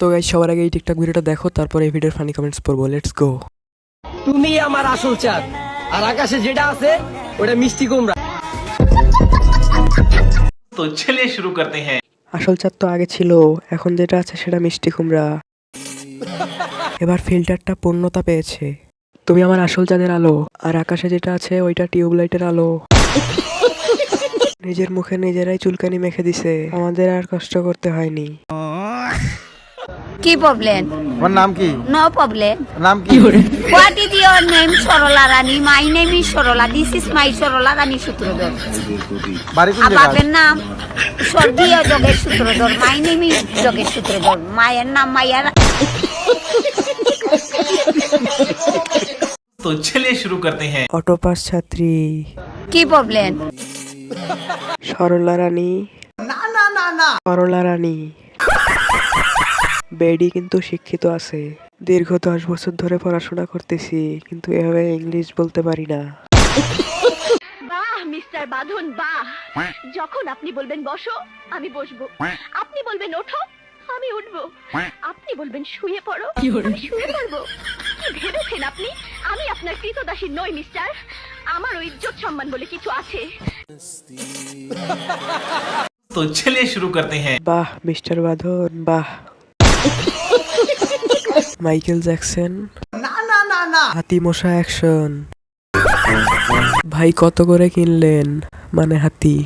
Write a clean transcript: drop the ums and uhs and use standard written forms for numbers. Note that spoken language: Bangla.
তো গাইস সবার আগে এই টিকটক ভিডিওটা দেখো, তারপর এই ভিডিওর ফানি কমেন্টস পড়বো। Let's go. তুমি আমার আসল চাঁদ, আর আকাশে যেটা আছে ওটা মিষ্টি কুমড়া। तो चलिए शुरू करते हैं। আসল চাঁদ তো আগে ছিল, এখন যেটা আছে সেটা মিষ্টি কুমড়া। এবার ফিল্টারটা পূর্ণতা পেয়েছে। তুমি আমার আসল চাঁদের আলো, আর আকাশে যেটা আছে ওইটা টিউবলাইটের আলো। নিজের মুখে নিজেরাই চুলকানি মেখে দিছে, আমাদের আর কষ্ট করতে হয়নি। কি প্রবলেম? তোমার নাম কি? No problem. নাম কি? What is your name? Sarala Rani. My name is Sarala. This is my Sarala Rani Sutradhar. বাড়ি কোন আর জায়গায়? বাপের নাম স্বর্গীয় Jogesh Sutradhar. My name is Jogesh Sutradhar. মায়ের নাম মাইয়া। तो चलिए शुरू करते हैं। অটোপাস ছাত্রী কি প্রবলেম? সরলা রানী। সরলা রানী বেডি কিন্তু শিক্ষিত আছে। দীর্ঘ 10 বছর ধরে পড়াশোনা করতেছি, কিন্তু এভাবে ইংলিশ বলতে পারি না। বাহ মিস্টার বাঁধন বাহ। যখন আপনি বলবেন বসো আমি বসবো, আপনি বলবেন ওঠো আমি উঠবো, আপনি বলবেন শুয়ে পড়ো আমি শুয়ে পড়বো। কি ভেবেছেন আপনি আমি আপনার কৃতদাসী নই মিস্টার? আমারও ইজ্জত সম্মান বলে কিছু আছে। तो चलिए शुरू करते हैं। বাহ মিস্টার বাঁধন বাহ। Michael Jackson. হাতি মশা অ্যাকশন। ভাই কত করে কিনলেন? মানে হাতি।